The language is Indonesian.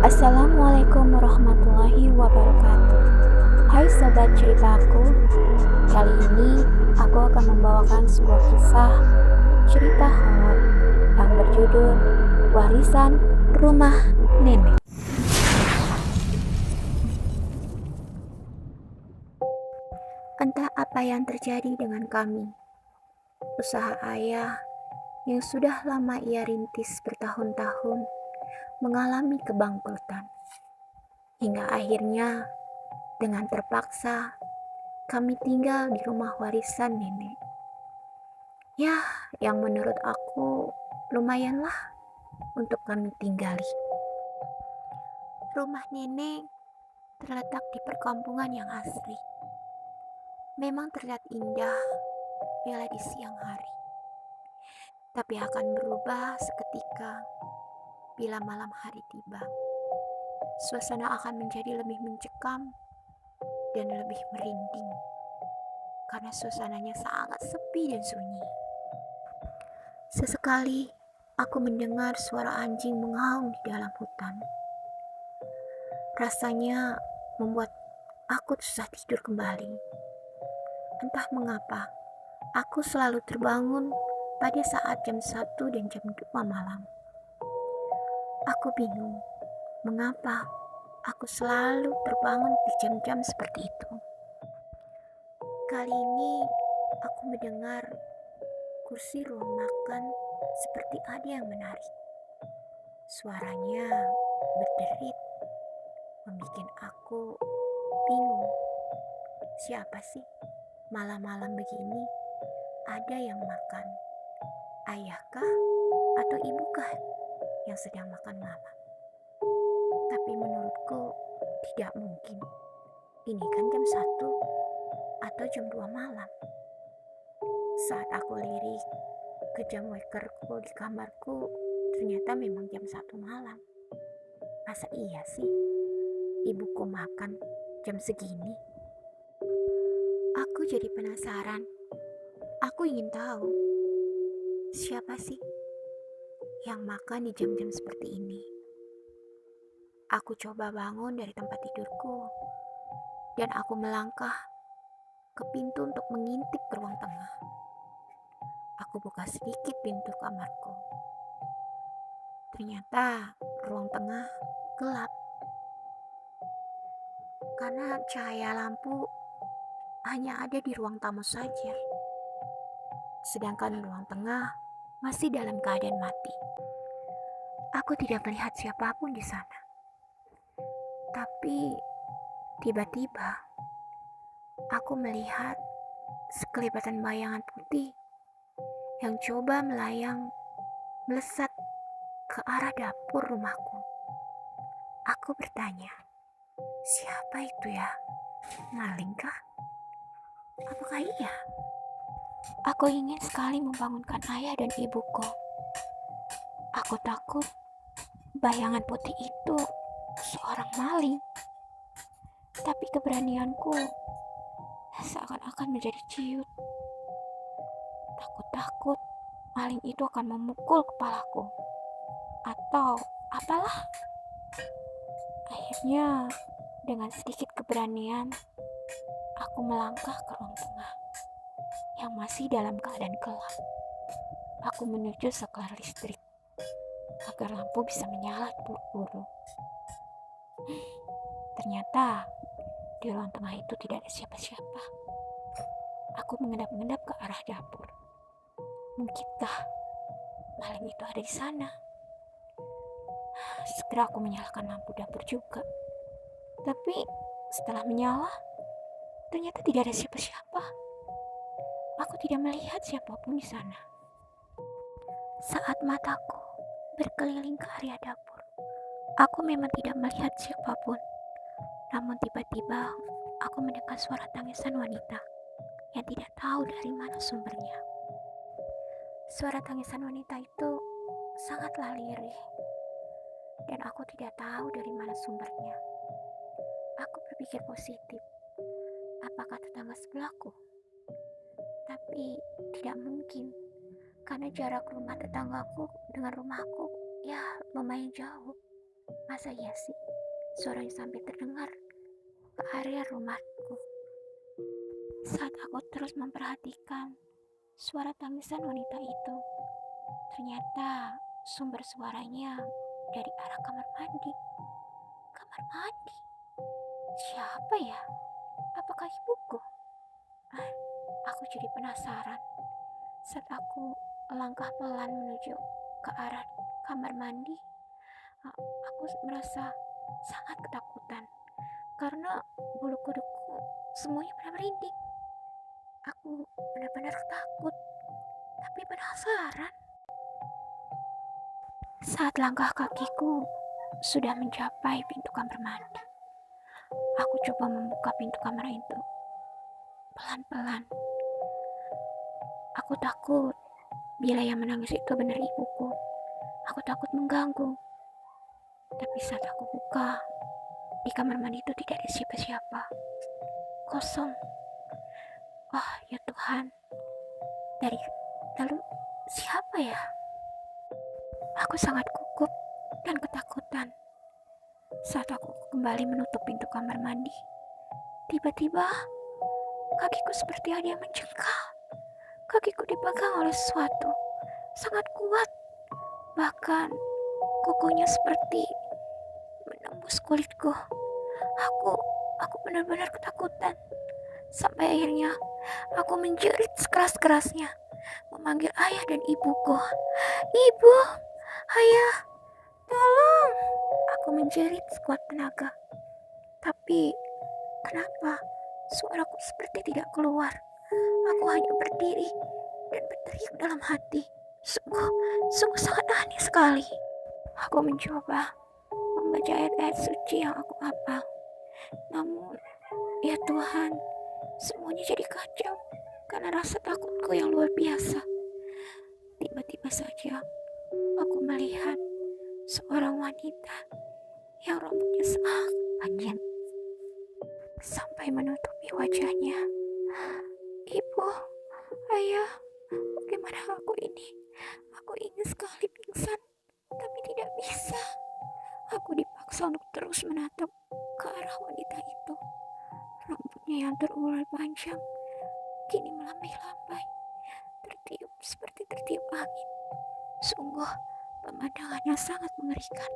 Assalamualaikum warahmatullahi wabarakatuh. Hai sobat ceritaku, kali ini aku akan membawakan sebuah kisah cerita horor yang berjudul Warisan Rumah Nenek. Entah apa yang terjadi dengan kami. Usaha ayah yang sudah lama ia rintis bertahun-tahun mengalami kebangkrutan. Hingga akhirnya dengan terpaksa kami tinggal di rumah warisan nenek. Ya, yang menurut aku lumayanlah untuk kami tinggali. Rumah nenek terletak di perkampungan yang asri. Memang terlihat indah bila di siang hari, tapi akan berubah seketika bila malam hari tiba. Suasana akan menjadi lebih mencekam dan lebih merinding karena suasananya sangat sepi dan sunyi. Sesekali aku mendengar suara anjing mengaum di dalam hutan. Rasanya membuat aku susah tidur kembali. Entah mengapa, aku selalu terbangun pada saat jam 1 dan jam 2 malam. Aku bingung mengapa aku selalu terbangun di jam-jam seperti itu. Kali ini aku mendengar kursi ruang makan seperti ada yang menarik. Suaranya berderit, membuat aku bingung. Siapa sih malam-malam begini ada yang makan? Ayahkah atau ibukah yang sedang makan malam? Tapi menurutku tidak mungkin. Ini kan jam 1 atau jam 2 malam. Saat aku lirik ke jam wakerku di kamarku, ternyata memang jam 1 malam. Masa iya sih ibuku makan jam segini? Aku jadi penasaran. Aku ingin tahu siapa sih yang makan di jam-jam seperti ini. Aku coba bangun dari tempat tidurku dan aku melangkah ke pintu untuk mengintip ke ruang tengah. Aku buka sedikit pintu kamarku. Ternyata ruang tengah gelap karena cahaya lampu hanya ada di ruang tamu saja. Sedangkan ruang tengah masih dalam keadaan mati. Aku tidak melihat siapapun di sana. Tapi tiba-tiba aku melihat sekelibatan bayangan putih yang coba melayang melesat ke arah dapur rumahku. Aku bertanya, siapa itu ya? Malingkah? Apakah iya? Aku ingin sekali membangunkan ayah dan ibuku. Aku takut bayangan putih itu seorang maling. Tapi keberanianku seakan-akan menjadi ciut. Takut-takut maling itu akan memukul kepalaku. Atau apalah. Akhirnya dengan sedikit keberanian aku melangkah ke ruang tengah yang masih dalam keadaan gelap. Aku menuju saklar listrik agar lampu bisa menyala buru-buru. Ternyata di ruang tengah itu tidak ada siapa-siapa. Aku mengendap-endap ke arah dapur. Mungkinkah maling itu ada di sana? Segera aku menyalakan lampu dapur juga. Tapi setelah menyala, ternyata tidak ada siapa-siapa. Aku tidak melihat siapapun di sana. Saat mataku berkeliling ke area dapur, aku memang tidak melihat siapapun. Namun tiba-tiba aku mendengar suara tangisan wanita yang tidak tahu dari mana sumbernya. Suara tangisan wanita itu sangatlah lirih dan aku tidak tahu dari mana sumbernya. Aku berpikir positif, apakah tetangga sebelahku? Tapi tidak mungkin, karena jarak rumah tetanggaku dengan rumahku ya lumayan jauh. Masa iya sih Suaranya sampai terdengar ke area rumahku. Saat aku terus memperhatikan suara tangisan wanita itu, ternyata sumber suaranya dari arah kamar mandi. Kamar mandi? Siapa ya? Apakah ibuku? Ah, aku jadi penasaran. Saat aku melangkah pelan menuju ke arah kamar mandi, aku merasa sangat ketakutan karena bulu kuduku semuanya pada merinding. Aku benar-benar takut, tapi penasaran. Saat langkah kakiku sudah mencapai pintu kamar mandi, aku coba membuka pintu kamar itu pelan-pelan. Aku takut bila yang menangis itu benar ibuku. Aku takut mengganggu. Tapi saat aku buka, di kamar mandi itu tidak ada siapa-siapa. Kosong. Wah, ya Tuhan. Lalu siapa ya? Aku sangat gugup dan ketakutan. Saat aku kembali menutup pintu kamar mandi, tiba-tiba kakiku seperti ada yang mencengkal. Kakiku dipegang oleh sesuatu sangat kuat. Bahkan kukunya seperti menembus kulitku. Aku benar-benar ketakutan. Sampai akhirnya aku menjerit sekeras-kerasnya, memanggil ayah dan ibuku. Ibu, ayah, tolong. Aku menjerit sekuat tenaga. Tapi kenapa suaraku seperti tidak keluar? Aku hanya berdiri dan berteriak dalam hati. Sungguh sangat aneh sekali. Aku mencoba membaca ayat-ayat suci yang aku hafal. Namun, ya Tuhan, semuanya jadi kacau karena rasa takutku yang luar biasa. Tiba-tiba saja aku melihat seorang wanita yang rambutnya sangat panjang sampai menutupi wajahnya. Ibu, ayah, bagaimana aku ini? Aku ingin sekali pingsan, tapi tidak bisa. Aku dipaksa untuk terus menatap ke arah wanita itu. Rambutnya yang terurai panjang kini melambai-lambai, tertiup seperti tertiup angin. Sungguh pemandangannya sangat mengerikan.